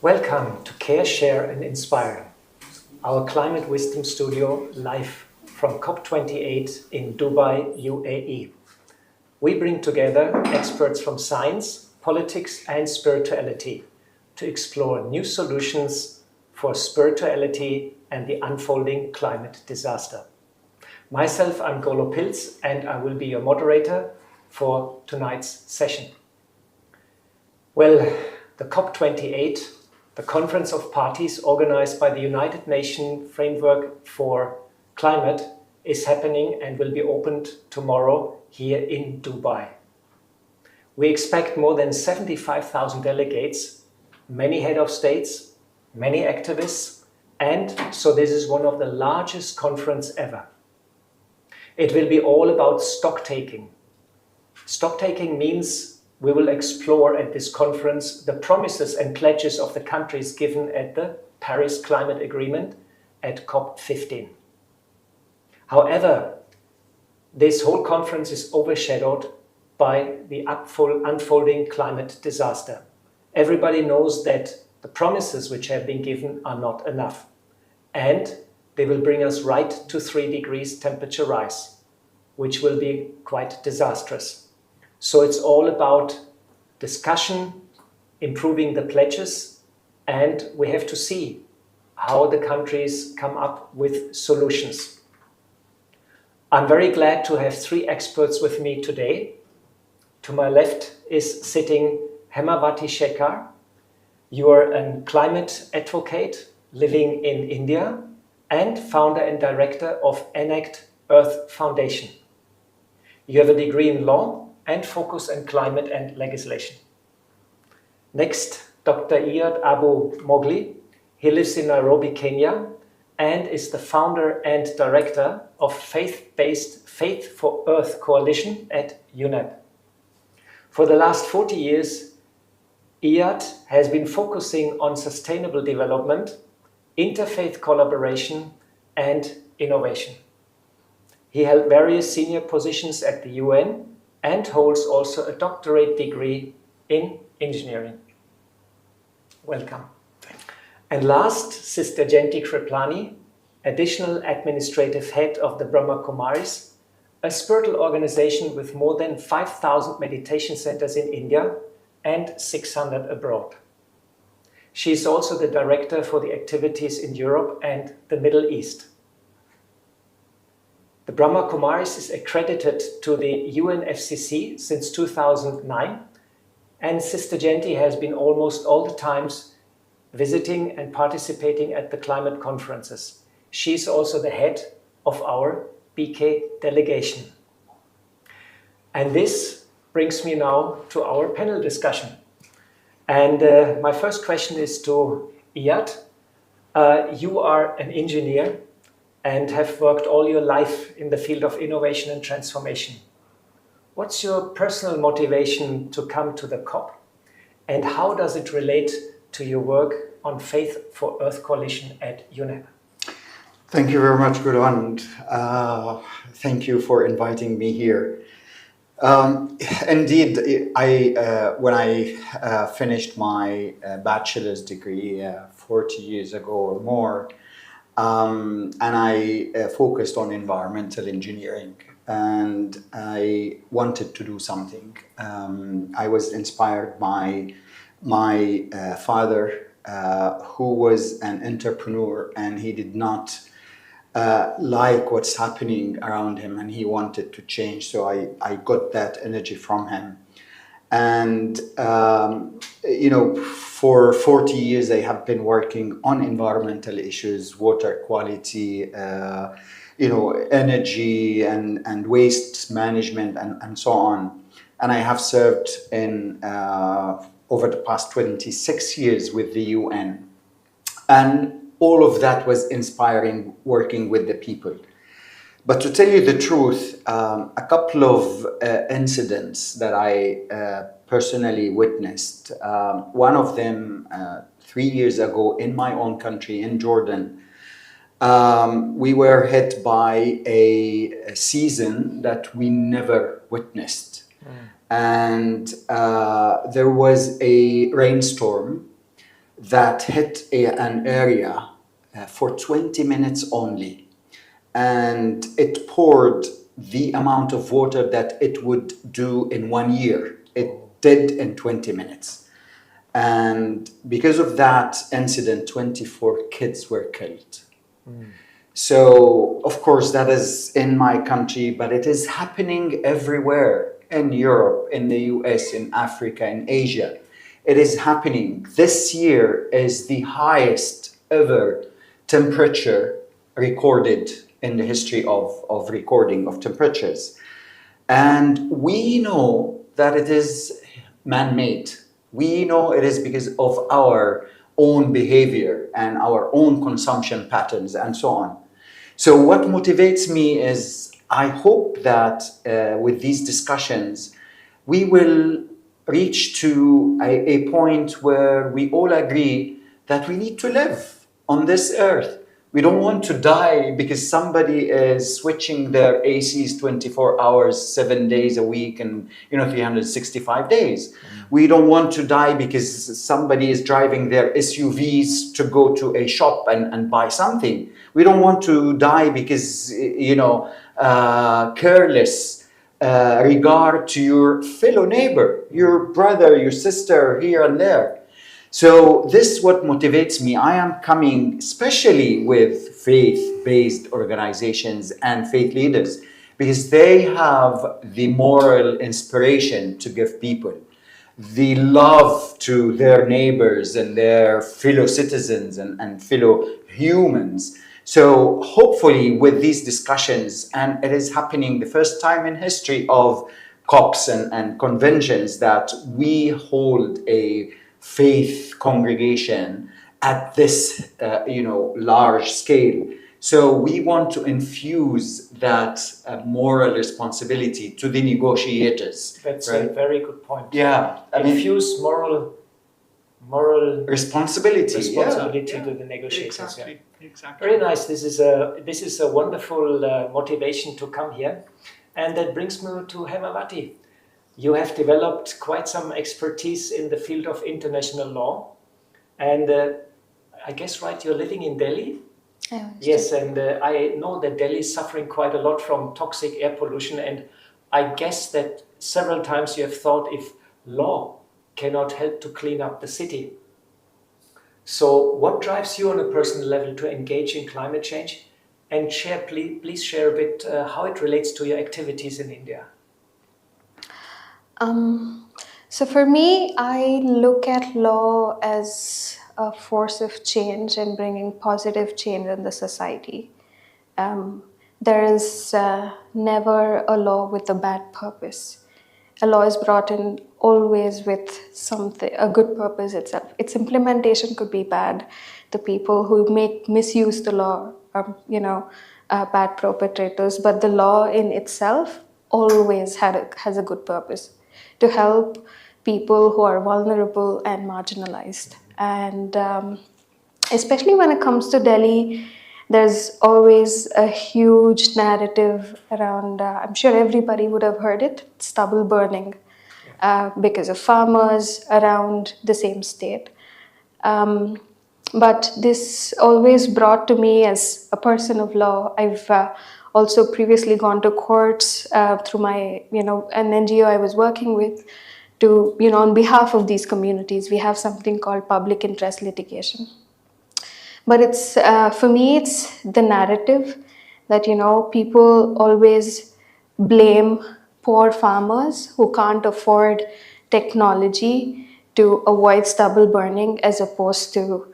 Welcome to Care, Share and Inspire, our Climate Wisdom Studio live from COP28 in Dubai, UAE. We bring together experts from science, politics and spirituality to explore new solutions for spirituality and the unfolding climate disaster. Myself, I'm Golo Pilz, and I will be your moderator for tonight's session. Well, the COP28, the Conference of Parties organized by the United Nations Framework for Climate, is happening and will be opened tomorrow here in Dubai. We expect more than 75,000 delegates, many head of states, many activists, and so this is one of the largest conferences ever. It will be all about stock-taking. Stock-taking means we will explore at this conference the promises and pledges of the countries given at the Paris Climate Agreement at COP15. However, this whole conference is overshadowed by the unfolding climate disaster. Everybody knows that the promises which have been given are not enough, and they will bring us right to 3 degrees temperature rise, which will be quite disastrous. So it's all about discussion, improving the pledges, and we have to see how the countries come up with solutions. I'm very glad to have 3 experts with me today. To my left is sitting Hemavati Shekhar. You are a climate advocate living in India and founder and director of Enact Earth Foundation. You have a degree in law and focus on climate and legislation. Next, Dr. Iyad Abu Mogli. He lives in Nairobi, Kenya, and is the founder and director of faith-based Faith for Earth Coalition at UNEP. For the last 40 years, Iyad has been focusing on sustainable development, interfaith collaboration, and innovation. He held various senior positions at the UN and holds also a doctorate degree in engineering. Welcome. And last, Sister Jenti Kriplani, additional administrative head of the Brahma Kumaris, a spiritual organization with more than 5,000 meditation centers in India and 600 abroad. She is also the director for the activities in Europe and the Middle East. The Brahma Kumaris is accredited to the UNFCCC since 2009, and Sister Jenti has been almost all the times visiting and participating at the climate conferences. She is also the head of our BK delegation. And this brings me now to our panel discussion. And my first question is to Iyad. You are an engineer and have worked all your life in the field of innovation and transformation. What's your personal motivation to come to the COP? And how does it relate to your work on Faith for Earth Coalition at UNEP? Thank you very much, Guru, and thank you for inviting me here. Indeed, when I finished my bachelor's degree 40 years ago or more, and I focused on environmental engineering, and I wanted to do something. I was inspired by my father, who was an entrepreneur, and he did not like what's happening around him, and he wanted to change. So I got that energy from him. And, for 40 years, I have been working on environmental issues, water quality, energy and waste management and so on. And I have served in over the past 26 years with the UN. And all of that was inspiring, working with the people. But to tell you the truth, a couple of incidents that I personally witnessed. One of them 3 years ago in my own country, in Jordan, we were hit by a season that we never witnessed. And there was a rainstorm that hit an area for 20 minutes only, and it poured the amount of water that it would do in 1 year. It did in 20 minutes. And because of that incident, 24 kids were killed. So, of course, that is in my country, but it is happening everywhere in Europe, in the US, in Africa, in Asia. It is happening. This year is the highest ever temperature recorded in the history of recording of temperatures. And we know that it is man-made. We know it is because of our own behavior and our own consumption patterns and so on. So what motivates me is I hope that with these discussions, we will reach to a point where we all agree that we need to live on this earth. We don't want to die because somebody is switching their ACs 24 hours, 7 days a week, and 365 days. We don't want to die because somebody is driving their SUVs to go to a shop and buy something. We don't want to die because careless regard to your fellow neighbor, your brother, your sister, here and there. So this is what motivates me. I am coming especially with faith-based organizations and faith leaders because they have the moral inspiration to give people, the love to their neighbors and their fellow citizens and fellow humans. So hopefully with these discussions, and it is happening the first time in history of COPs and conventions that we hold a faith congregation at this large scale. So we want to infuse that moral responsibility to the negotiators. That's right? a very good point. Yeah, infuse moral responsibility to the negotiators. Exactly. Very nice. This is a wonderful motivation to come here, and that brings me to Hemawati. You have developed quite some expertise in the field of international law, and I guess, right, you're living in Delhi? Yes, and I know that Delhi is suffering quite a lot from toxic air pollution, and I guess that several times you have thought if law cannot help to clean up the city. So what drives you on a personal level to engage in climate change? And please share a bit how it relates to your activities in India. So for me, I look at law as a force of change and bringing positive change in the society. There is never a law with a bad purpose. A law is brought in always with a good purpose itself. Its implementation could be bad. The people who misuse the law are, bad perpetrators. But the law in itself always has a good purpose to help people who are vulnerable and marginalized. And especially when it comes to Delhi, there's always a huge narrative around, I'm sure everybody would have heard it, stubble burning, because of farmers around the same state. But this always brought to me as a person of law. I've also previously gone to courts through my, an NGO I was working with to, on behalf of these communities. We have something called public interest litigation. But it's, for me, it's the narrative that, people always blame poor farmers who can't afford technology to avoid stubble burning as opposed to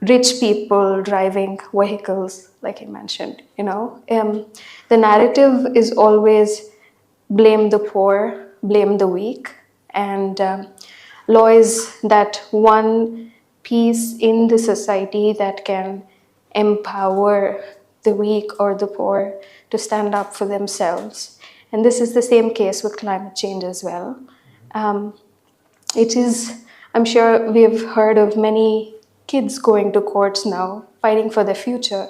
rich people driving vehicles, like I mentioned, The narrative is always blame the poor, blame the weak, and law is that one piece in the society that can empower the weak or the poor to stand up for themselves. And this is the same case with climate change as well. It is, I'm sure we've heard of many kids going to courts now, fighting for their future.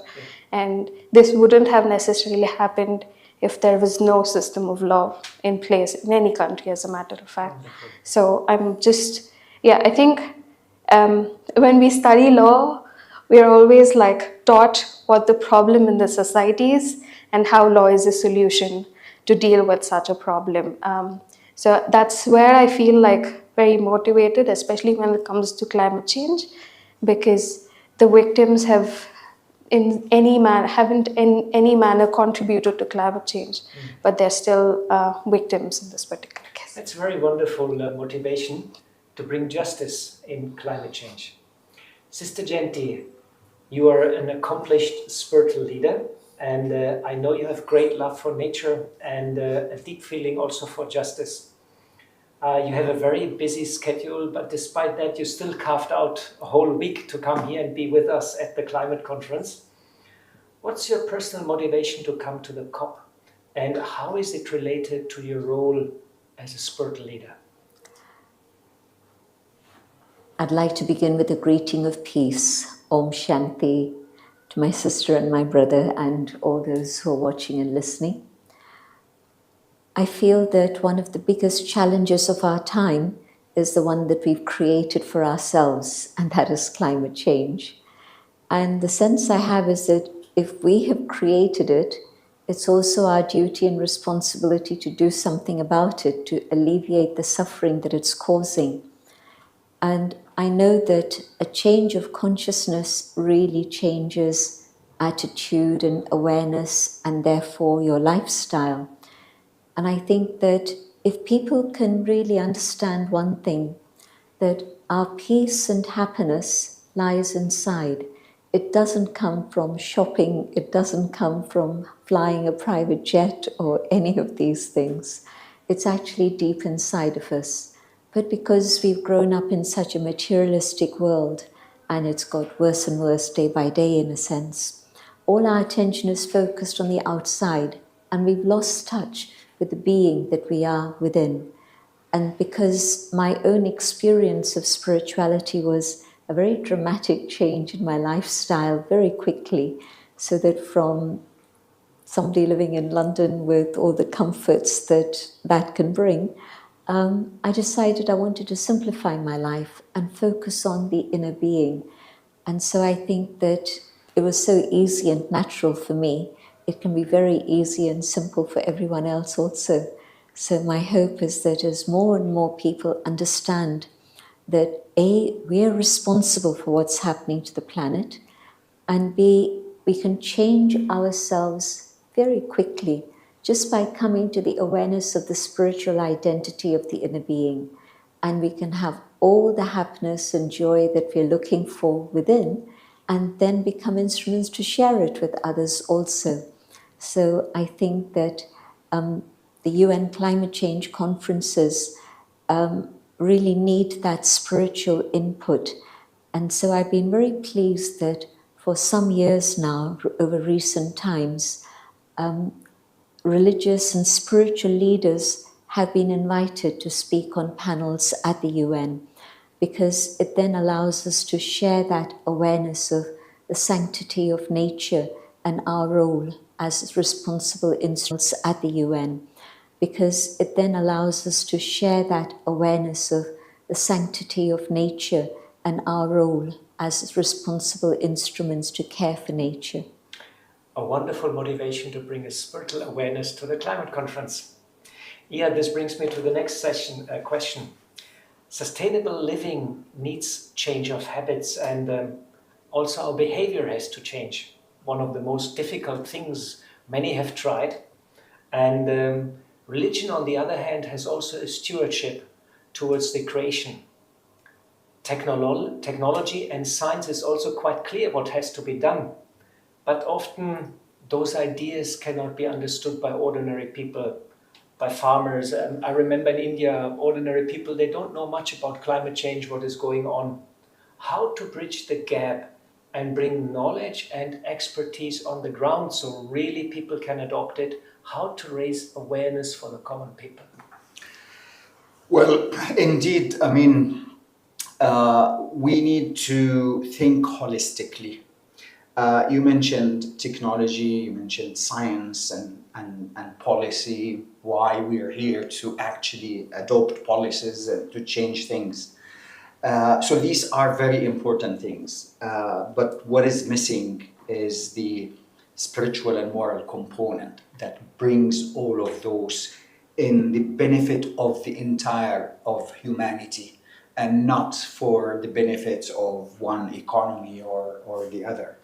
And this wouldn't have necessarily happened if there was no system of law in place in any country, as a matter of fact. So I'm just, I think when we study law, we are always like taught what the problem in the society is and how law is a solution to deal with such a problem. So that's where I feel like very motivated, especially when it comes to climate change, because the victims haven't in any manner contributed to climate change, but they're still victims in this particular case. That's very wonderful motivation to bring justice in climate change. Sister Genti, you are an accomplished spiritual leader, and I know you have great love for nature and a deep feeling also for justice. You have a very busy schedule, but despite that, you still carved out a whole week to come here and be with us at the climate conference. What's your personal motivation to come to the COP, and how is it related to your role as a spiritual leader? I'd like to begin with a greeting of peace, Om Shanti, to my sister and my brother and all those who are watching and listening. I feel that one of the biggest challenges of our time is the one that we've created for ourselves, and that is climate change. And the sense I have is that if we have created it, it's also our duty and responsibility to do something about it, to alleviate the suffering that it's causing. And I know that a change of consciousness really changes attitude and awareness and therefore your lifestyle. And I think that if people can really understand one thing, that our peace and happiness lies inside. It doesn't come from shopping, it doesn't come from flying a private jet or any of these things. It's actually deep inside of us. But because we've grown up in such a materialistic world, and it's got worse and worse day by day in a sense, all our attention is focused on the outside, and we've lost touch with the being that we are within. And because my own experience of spirituality was a very dramatic change in my lifestyle very quickly, so that from somebody living in London with all the comforts that that can bring, I decided I wanted to simplify my life and focus on the inner being. And so I think that it was so easy and natural for me. It can be very easy and simple for everyone else also. So my hope is that as more and more people understand that A, we are responsible for what's happening to the planet, and B, we can change ourselves very quickly just by coming to the awareness of the spiritual identity of the inner being. And we can have all the happiness and joy that we're looking for within, and then become instruments to share it with others also. So I think that the UN climate change conferences really need that spiritual input. And so I've been very pleased that for some years now, over recent times, religious and spiritual leaders have been invited to speak on panels at the UN, because it then allows us to share that awareness of the sanctity of nature and our role as responsible instruments at the UN, because it then allows us to share that awareness of the sanctity of nature and our role as responsible instruments to care for nature. A wonderful motivation to bring a spiritual awareness to the climate conference. Yeah, this brings me to the next question. Sustainable living needs change of habits, and also our behavior has to change. One of the most difficult things many have tried. And religion, on the other hand, has also a stewardship towards the creation. Technology and science is also quite clear what has to be done. But often those ideas cannot be understood by ordinary people, by farmers. I remember in India, ordinary people, they don't know much about climate change, what is going on. How to bridge the gap and bring knowledge and expertise on the ground so really people can adopt it. How to raise awareness for the common people. Well, indeed, I mean, we need to think holistically. You mentioned technology, you mentioned science and policy, why we are here to actually adopt policies to change things. So these are very important things. But what is missing is the spiritual and moral component that brings all of those in the benefit of the entire of humanity, and not for the benefits of one economy or the other.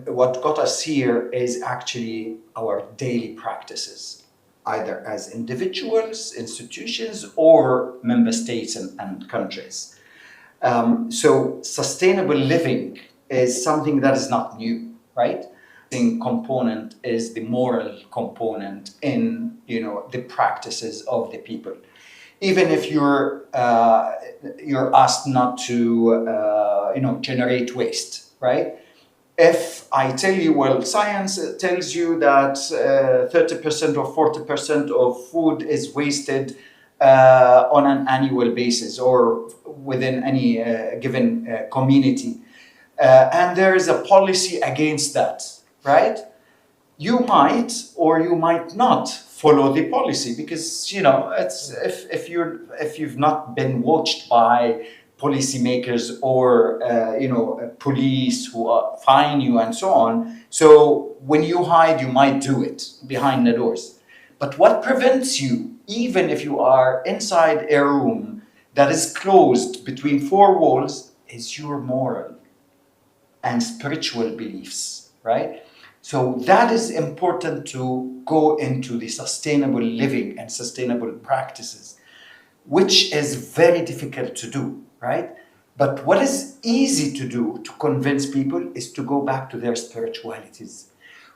What got us here is actually our daily practices, either as individuals, institutions, or member states and countries. So sustainable living is something that is not new, right? The component is the moral component in the practices of the people. Even if you're asked not to generate waste, right? If I tell you, well, science tells you that 30% or 40% of food is wasted on an annual basis or within any given community, and there is a policy against that, right? You might or you might not follow the policy, because it's if you've not been watched by policymakers or police who fine you and so on. So when you hide, you might do it behind the doors. But what prevents you, even if you are inside a room that is closed between four walls, is your moral and spiritual beliefs, right? So that is important to go into the sustainable living and sustainable practices, which is very difficult to do, right? But what is easy to do to convince people is to go back to their spiritualities.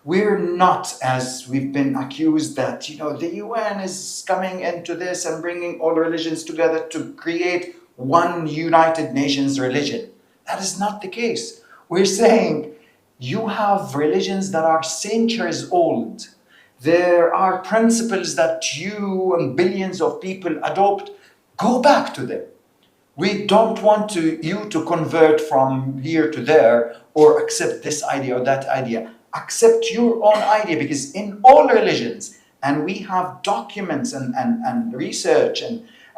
We're not, as we've been accused, that the UN is coming into this and bringing all religions together to create one United Nations religion. That is not the case. We're saying you have religions that are centuries old. There are principles that you and billions of people adopt. Go back to them. We don't want you to convert from here to there or accept this idea or that idea. Accept your own idea, because in all religions, and we have documents and research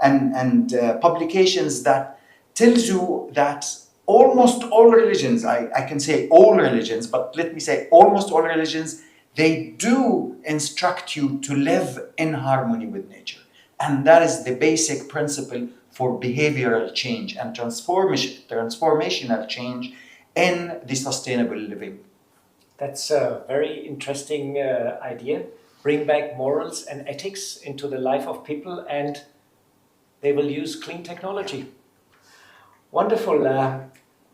and publications that tells you that almost all religions, I can say all religions, but let me say almost all religions, they do instruct you to live in harmony with nature. And that is the basic principle for behavioral change and transformational change in the sustainable living. That's a very interesting idea. Bring back morals and ethics into the life of people, and they will use clean technology. Wonderful.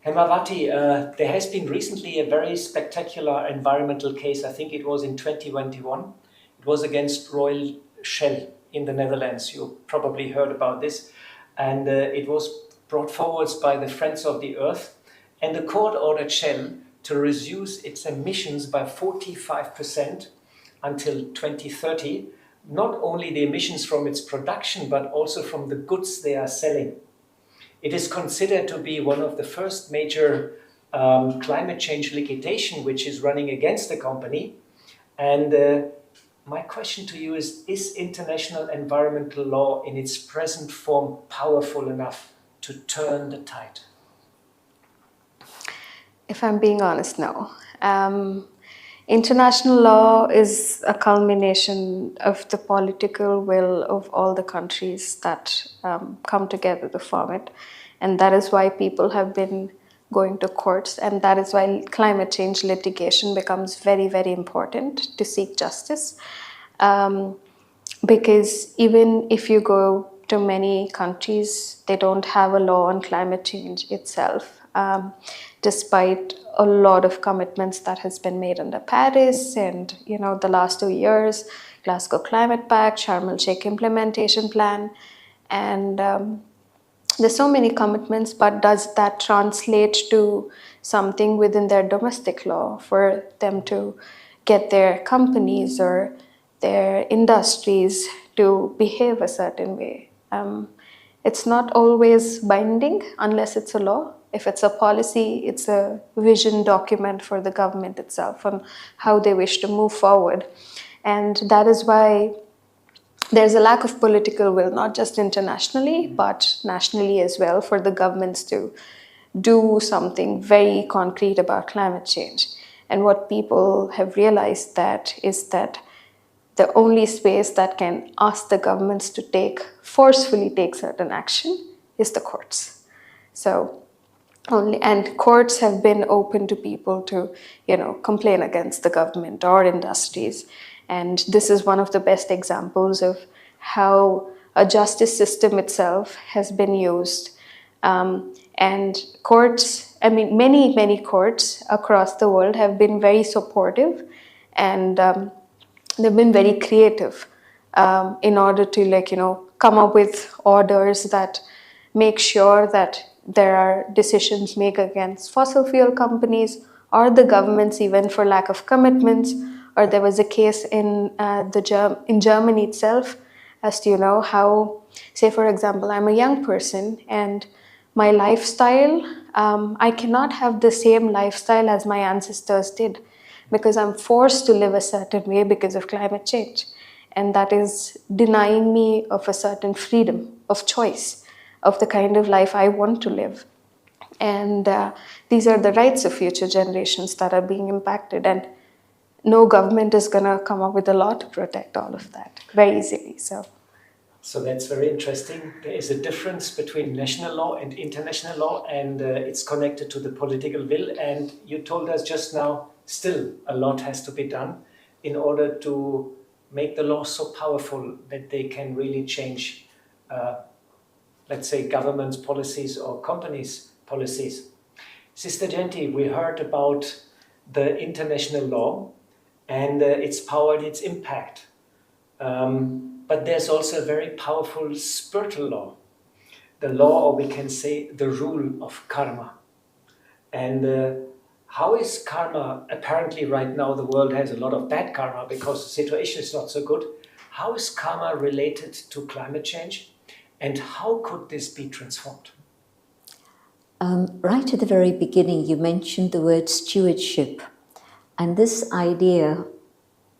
Hemawati, there has been recently a very spectacular environmental case. I think it was in 2021. It was against Royal Shell in the Netherlands. You probably heard about this. And it was brought forward by the Friends of the Earth. And the court ordered Shell to reduce its emissions by 45% until 2030. Not only the emissions from its production, but also from the goods they are selling. It is considered to be one of the first major climate change litigation which is running against the company. And my question to you is international environmental law in its present form powerful enough to turn the tide? If I'm being honest, no. International law is a culmination of the political will of all the countries that come together to form it. And that is why people have been going to courts, and that is why climate change litigation becomes very, very important to seek justice. Because even if you go to many countries, they don't have a law on climate change itself. Despite a lot of commitments that has been made under Paris and the last 2 years, Glasgow Climate Pact, Sharm el-Sheikh Implementation Plan, and there's so many commitments, but does that translate to something within their domestic law for them to get their companies or their industries to behave a certain way? It's not always binding unless it's a law. If it's a policy, it's a vision document for the government itself on how they wish to move forward. And that is why there's a lack of political will, not just internationally, but nationally as well, for the governments to do something very concrete about climate change. And what people have realized that is that the only space that can ask the governments to forcefully take certain action is the courts. So and courts have been open to people to, complain against the government or industries. And this is one of the best examples of how a justice system itself has been used. And courts, many courts across the world have been very supportive, and they've been very creative in order to come up with orders that make sure that there are decisions made against fossil fuel companies or the governments even for lack of commitments. Or there was a case in Germany itself as to how, say for example, I'm a young person and my lifestyle, I cannot have the same lifestyle as my ancestors did, because I'm forced to live a certain way because of climate change. And that is denying me of a certain freedom of choice of the kind of life I want to live. And these are the rights of future generations that are being impacted. And no government is going to come up with a law to protect all of that very easily. So that's very interesting. There is a difference between national law and international law, and it's connected to the political will. And you told us just now, still a lot has to be done in order to make the law so powerful that they can really change, let's say, governments' policies or companies' policies. Sister Genti, we heard about the international law and its power and its impact. But there's also a very powerful spiritual law, the law, or we can say the rule of karma. And how is karma, apparently right now the world has a lot of bad karma because the situation is not so good. How is karma related to climate change, and how could this be transformed? Right at the very beginning, you mentioned the word stewardship, and this idea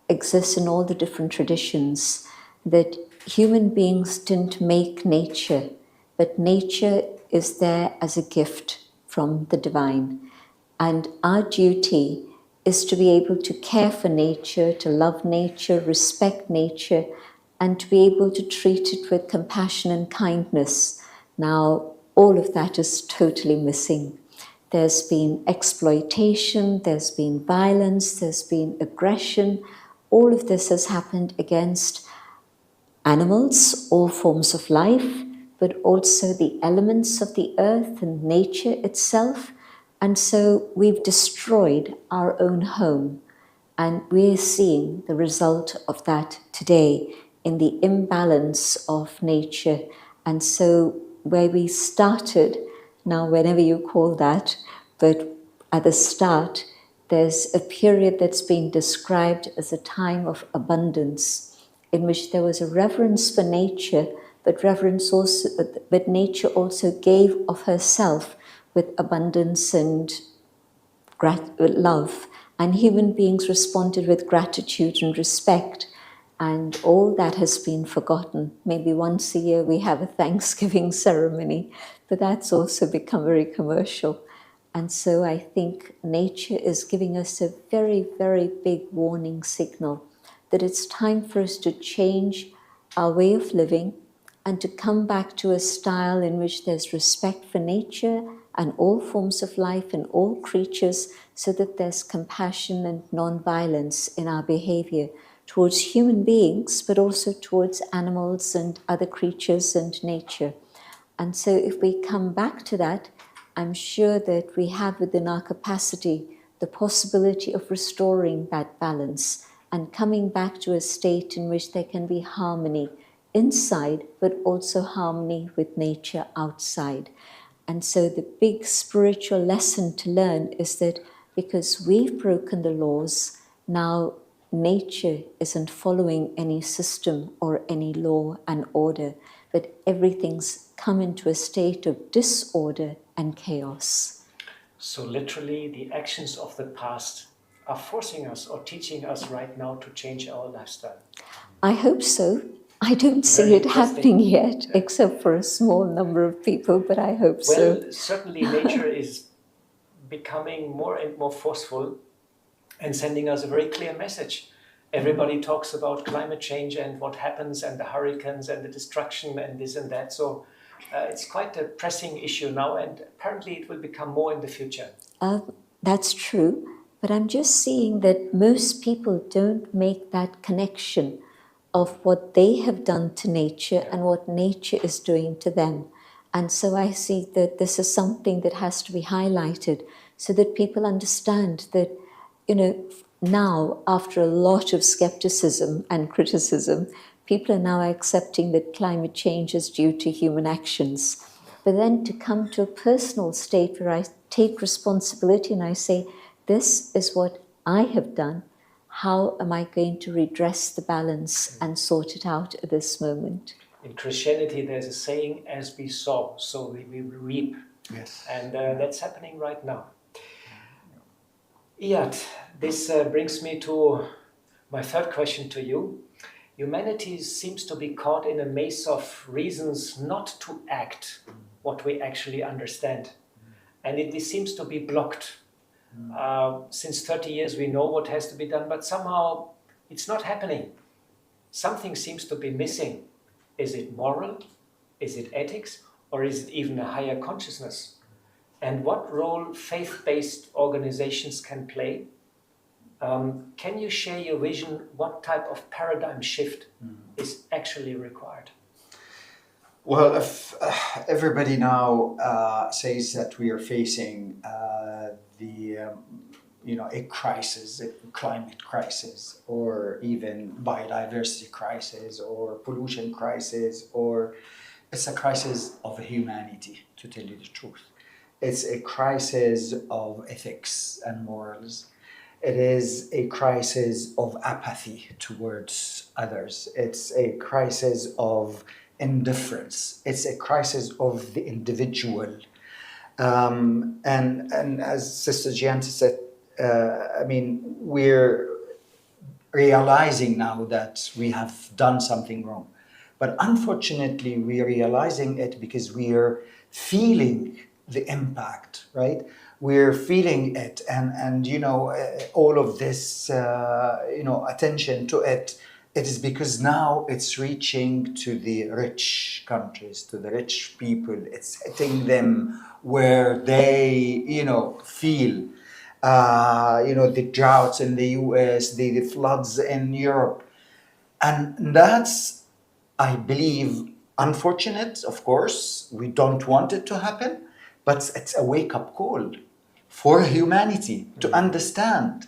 exists in all the different traditions, that human beings didn't make nature, but nature is there as a gift from the divine. And our duty is to be able to care for nature, to love nature, respect nature, and to be able to treat it with compassion and kindness. Now, all of that is totally missing. There's been exploitation, there's been violence, there's been aggression. All of this has happened against animals, all forms of life, but also the elements of the earth and nature itself. And so we've destroyed our own home. And we're seeing the result of that today in the imbalance of nature. And so where we started, now whenever you call that, but at the start, there's a period that's been described as a time of abundance, in which there was a reverence for nature, but nature also gave of herself with abundance and love, and human beings responded with gratitude and respect. And all that has been forgotten. Maybe once a year we have a Thanksgiving ceremony, but that's also become very commercial. And so I think nature is giving us a very, very big warning signal that it's time for us to change our way of living and to come back to a style in which there's respect for nature and all forms of life and all creatures, so that there's compassion and non-violence in our behavior towards human beings, but also towards animals and other creatures and nature. And so if we come back to that, I'm sure that we have within our capacity the possibility of restoring that balance and coming back to a state in which there can be harmony inside, but also harmony with nature outside. And so the big spiritual lesson to learn is that because we've broken the laws, now nature isn't following any system or any law and order, but everything's come into a state of disorder and chaos. So literally the actions of the past are forcing us or teaching us right now to change our lifestyle. I hope so. I don't see Very it interesting. happening yet, except for a small number of people, but I hope so. Well, certainly nature is becoming more and more forceful and sending us a very clear message. Everybody talks about climate change and what happens and the hurricanes and the destruction and this and that. So it's quite a pressing issue now, and apparently it will become more in the future. That's true, but I'm just seeing that most people don't make that connection of what they have done to nature and what nature is doing to them. And so I see that this is something that has to be highlighted so that people understand that, now after a lot of skepticism and criticism, people are now accepting that climate change is due to human actions. But then to come to a personal state where I take responsibility and I say, this is what I have done. How am I going to redress the balance and sort it out at this moment? In Christianity, there's a saying, as we sow, so we will reap. Yes. And that's happening right now. Iyad, this brings me to my third question to you. Humanity seems to be caught in a maze of reasons not to act what we actually understand. And it seems to be blocked. Since 30 years we know what has to be done, but somehow it's not happening. Something seems to be missing. Is it moral? Is it ethics? Or is it even a higher consciousness? And what role faith-based organizations can play? Can you share your vision? What type of paradigm shift is actually required? Well, if everybody now says that we are facing a crisis, a climate crisis, or even biodiversity crisis, or pollution crisis, or it's a crisis of humanity, to tell you the truth. It's a crisis of ethics and morals. It is a crisis of apathy towards others. It's a crisis of indifference. It's a crisis of the individual. And as Sister Gianti said, we're realizing now that we have done something wrong. But unfortunately, we're realizing it because we are feeling the impact, right? We're feeling it, and all of this, attention to it. It is because now it's reaching to the rich countries, to the rich people. It's hitting them where they, feel, the droughts in the US, the floods in Europe. And that's, I believe, unfortunate, of course. We don't want it to happen, but it's a wake-up call for humanity to understand.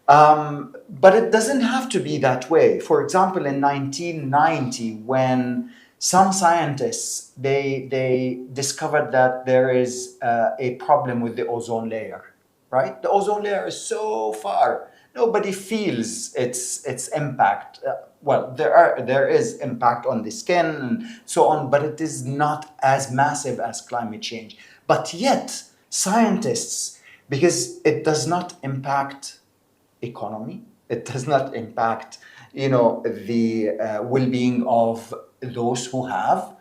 But it doesn't have to be that way. For example, in 1990, when some scientists, they discovered that there is a problem with the ozone layer, right? The ozone layer is so far. Nobody feels its impact. There is impact on the skin and so on, but it is not as massive as climate change. But yet, scientists, because it does not impact economy, it does not impact, the well-being of those who have,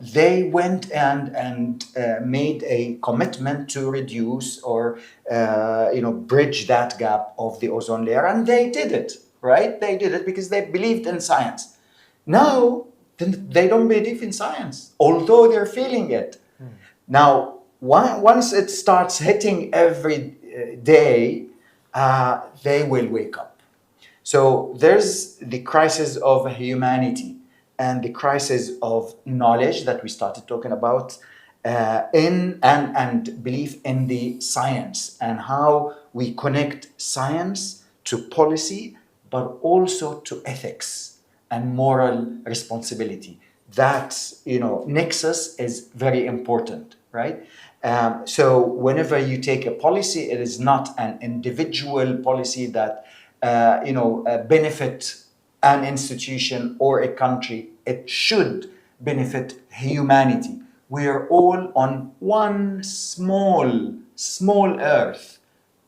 they went and made a commitment to reduce or, bridge that gap of the ozone layer. And they did it, right? They did it because they believed in science. Now, they don't believe in science, although they're feeling it. Now, once it starts hitting every day, they will wake up. So there's the crisis of humanity and the crisis of knowledge that we started talking about, and belief in the science and how we connect science to policy, but also to ethics and moral responsibility. That, nexus is very important, right? So whenever you take a policy, it is not an individual policy that benefit an institution or a country. It should benefit humanity. We are all on one small earth.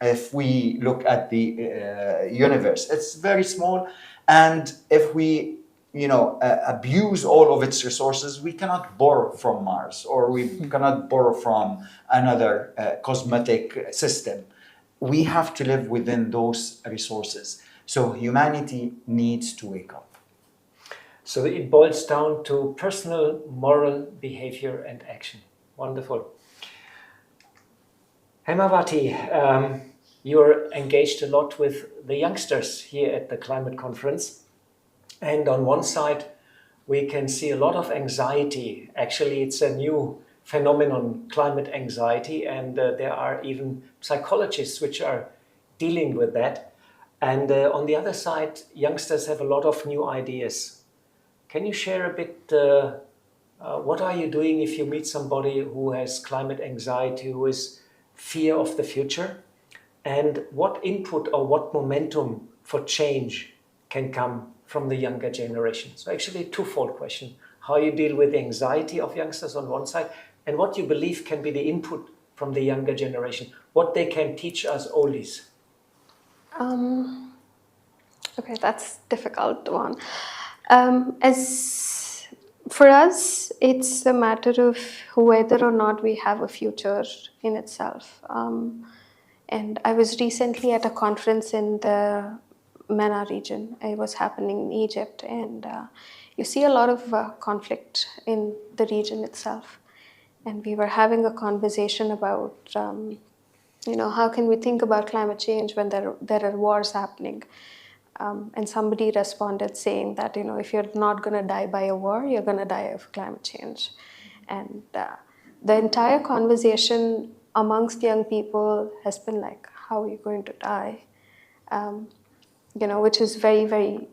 If we look at the universe, it's very small, And if we, abuse all of its resources, we cannot borrow from Mars, or we cannot borrow from another cosmetic system. We have to live within those resources. So humanity needs to wake up. So it boils down to personal moral behavior and action. Wonderful. Hemawati, you're engaged a lot with the youngsters here at the climate conference. And on one side, we can see a lot of anxiety. Actually, it's a new phenomenon, climate anxiety, and there are even psychologists which are dealing with that. And on the other side, youngsters have a lot of new ideas. Can you share a bit, what are you doing if you meet somebody who has climate anxiety, who is fear of the future? And what input or what momentum for change can come from the younger generation? So actually a twofold question. How you deal with the anxiety of youngsters on one side, and what you believe can be the input from the younger generation, what they can teach us oldies. Okay, that's a difficult one. As for us, it's a matter of whether or not we have a future in itself. And I was recently at a conference in the MENA region. It was happening in Egypt, and you see a lot of conflict in the region itself. And we were having a conversation about, how can we think about climate change when there are wars happening? And somebody responded saying that, if you're not going to die by a war, you're going to die of climate change. And the entire conversation amongst young people has been like, how are you going to die? Which is very, very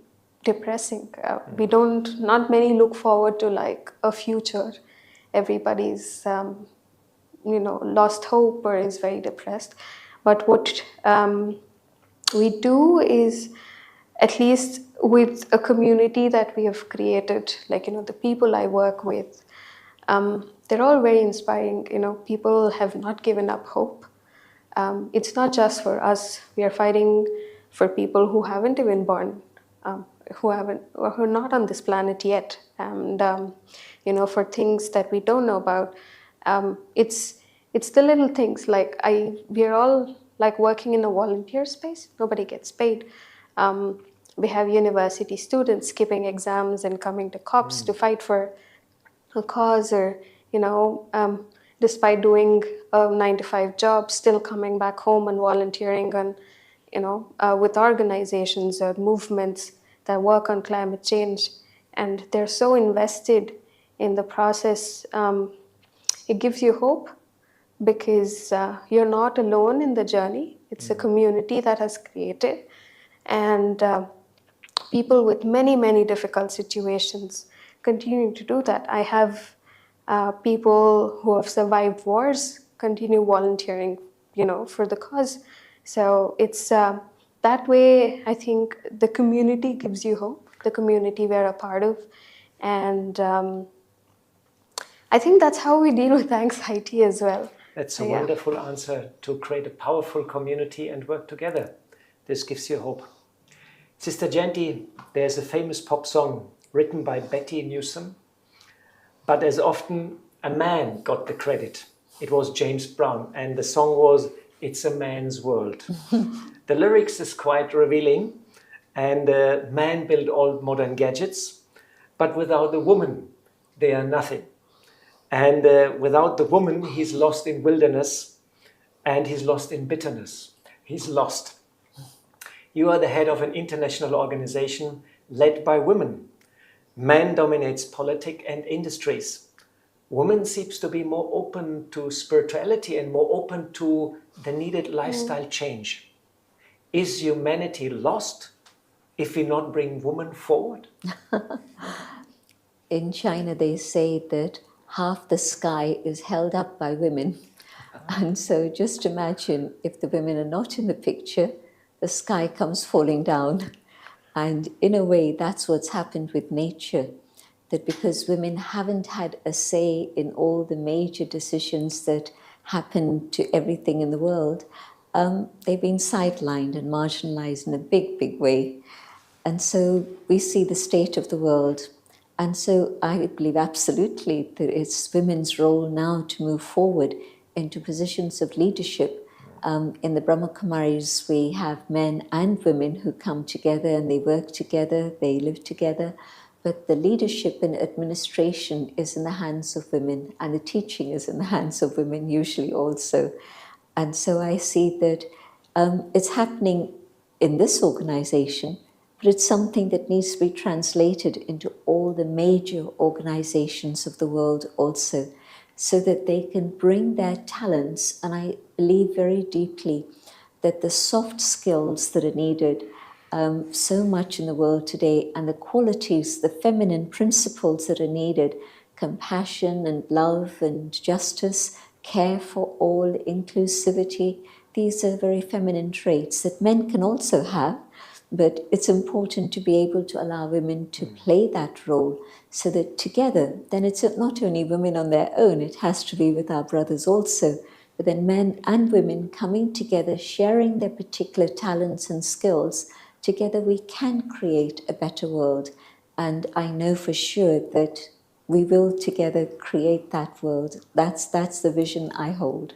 depressing. Not many look forward to like a future. Everybody's, lost hope or is very depressed. But what we do is, at least with a community that we have created, like, the people I work with, they're all very inspiring. People have not given up hope. It's not just for us. We are fighting for people who haven't even born, who are not on this planet yet. And, for things that we don't know about, it's the little things. Like we are all like working in a volunteer space. Nobody gets paid. We have university students skipping exams and coming to COPs to fight for a cause, or, despite doing a 9-to-5 job, still coming back home and volunteering on, with organizations or movements that work on climate change. And they're so invested in the process. It gives you hope because you're not alone in the journey. It's a community that has created. And people with many, many difficult situations continuing to do that. I have people who have survived wars continue volunteering, for the cause. So it's that way, I think the community gives you hope, the community we're a part of. And I think that's how we deal with anxiety as well. That's a wonderful answer, to create a powerful community and work together. This gives you hope. Sister Janti, there's a famous pop song written by Betty Newsom, but as often a man got the credit. It was James Brown, and the song was It's a Man's World. The lyrics is quite revealing, and man built all modern gadgets, but without the woman, they are nothing. And without the woman, he's lost in wilderness, and he's lost in bitterness. He's lost. You are the head of an international organization led by women. Man dominates politics and industries. Woman seems to be more open to spirituality and more open to the needed lifestyle change. Is humanity lost if we not bring women forward? In China, they say that half the sky is held up by women. And so just imagine if the women are not in the picture, the sky comes falling down. And in a way, that's what's happened with nature, that because women haven't had a say in all the major decisions that happen to everything in the world, they've been sidelined and marginalized in a big, big way. And so we see the state of the world. And so I believe absolutely that it's women's role now to move forward into positions of leadership. In the Brahma Kumaris, we have men and women who come together and they work together, they live together. But the leadership and administration is in the hands of women, and the teaching is in the hands of women usually also. And so I see that it's happening in this organization, but it's something that needs to be translated into all the major organizations of the world also, so that they can bring their talents. And I believe very deeply that the soft skills that are needed so much in the world today, and the qualities, the feminine principles that are needed, compassion and love and justice, care for all, inclusivity, these are very feminine traits that men can also have, but it's important to be able to allow women to play that role, so that together, then it's not only women on their own, it has to be with our brothers also, but then men and women coming together, sharing their particular talents and skills. Together we can create a better world. And I know for sure that we will together create that world. That's the vision I hold.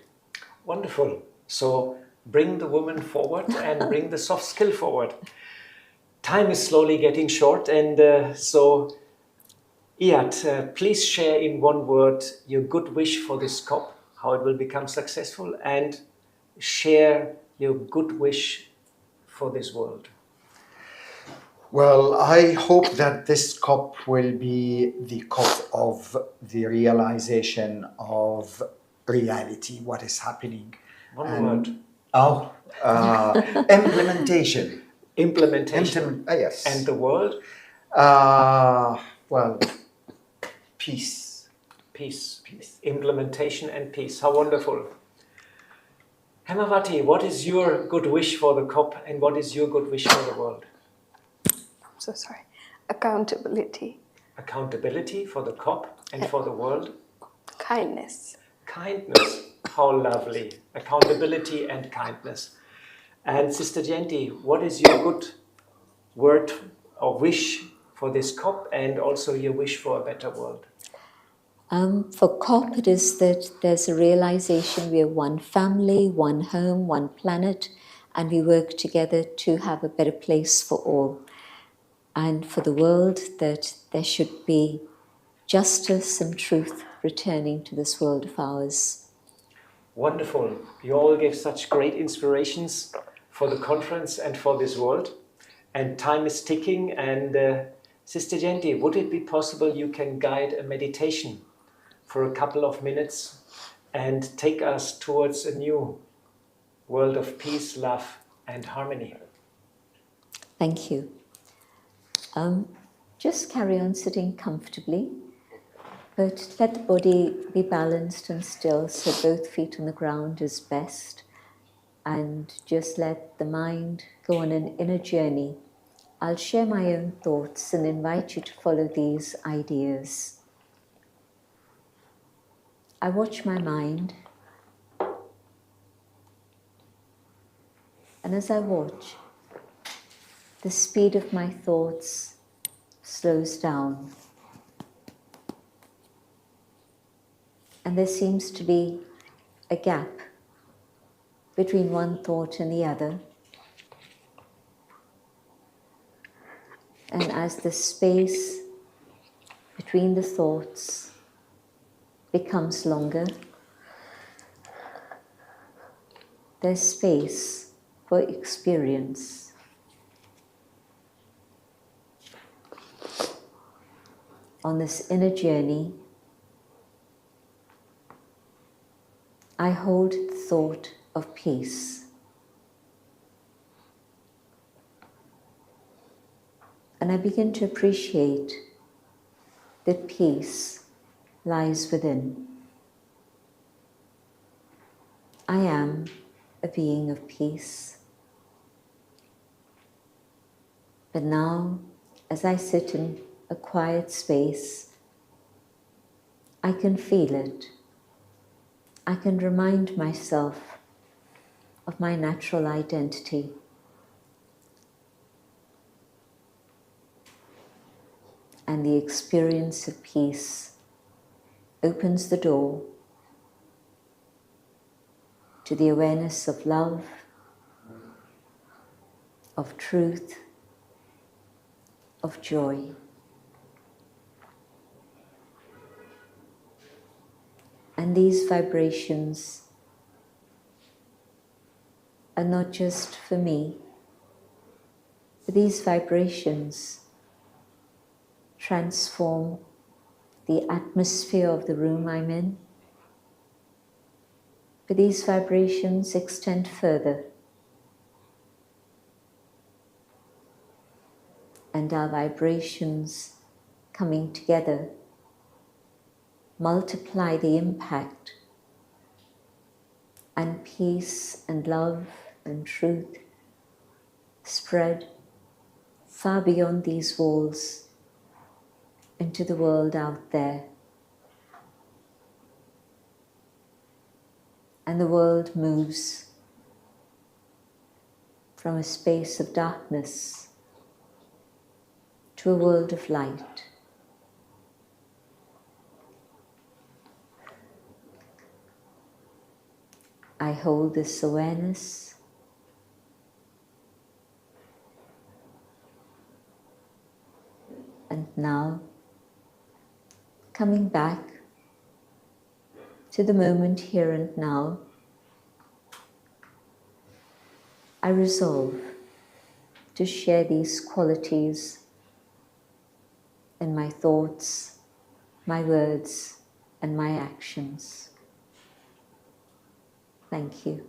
Wonderful. So bring the woman forward and bring the soft skill forward. Time is slowly getting short, and so Iyad, please share in one word your good wish for this COP, how it will become successful, and share your good wish for this world. Well, I hope that this COP will be the COP of the realization of reality, what is happening. One word. Implementation. Implementation. Yes. And the world? Well, peace. Peace. Implementation and peace. How wonderful. Hemavati, what is your good wish for the COP, and what is your good wish for the world? I'm so sorry. Accountability. Accountability for the COP and for the world? Kindness. Kindness. How lovely. Accountability and kindness. And Sister Jenti, what is your good word or wish for this COP, and also your wish for a better world? For COP, it is that there's a realization we are one family, one home, one planet, and we work together to have a better place for all. And for the world, that there should be justice and truth returning to this world of ours. Wonderful. You all gave such great inspirations for the conference and for this world. And time is ticking. And Sister Jenti, would it be possible you can guide a meditation for a couple of minutes and take us towards a new world of peace, love, and harmony? Thank you. Just carry on sitting comfortably, but let the body be balanced and still, so both feet on the ground is best. And just let the mind go on an inner journey. I'll share my own thoughts and invite you to follow these ideas. I watch my mind, and as I watch, the speed of my thoughts slows down. And there seems to be a gap between one thought and the other. And as the space between the thoughts becomes longer, there's space for experience. On this inner journey, I hold the thought of peace. And I begin to appreciate that peace lies within. I am a being of peace. But now, as I sit in a quiet space, I can feel it. I can remind myself of my natural identity. and the experience of peace opens the door to the awareness of love, of truth, of joy. And these vibrations are not just for me, but these vibrations transform the atmosphere of the room I'm in. But these vibrations extend further. And our vibrations coming together multiply the impact, and peace and love and truth spread far beyond these walls into the world out there. And the world moves from a space of darkness to a world of light. I hold this awareness and now coming back to the moment here and now, I resolve to share these qualities in my thoughts, my words, and my actions. Thank you.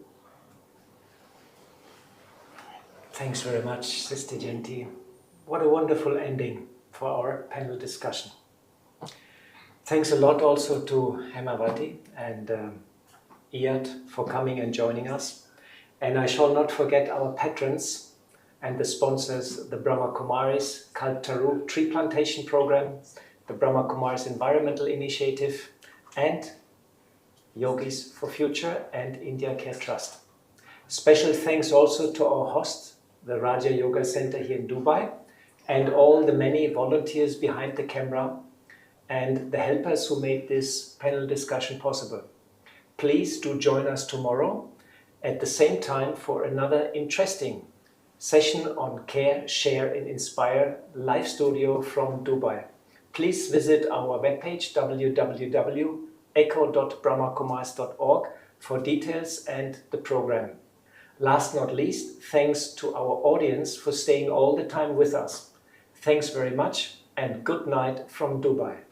Thanks very much, Sister Janti. What a wonderful ending for our panel discussion. Thanks a lot also to Hemavati and Iyad for coming and joining us. And I shall not forget our patrons and the sponsors, the Brahma Kumaris Kaltaru Tree Plantation Program, the Brahma Kumaris Environmental Initiative, and Yogis for Future and India Care Trust. Special thanks also to our host, the Raja Yoga Center here in Dubai, and all the many volunteers behind the camera and the helpers who made this panel discussion possible. Please do join us tomorrow at the same time for another interesting session on Care, Share and Inspire live studio from Dubai. Please visit our webpage www.echo.brahmakumaris.org for details and the program. Last not least, thanks to our audience for staying all the time with us. Thanks very much and good night from Dubai.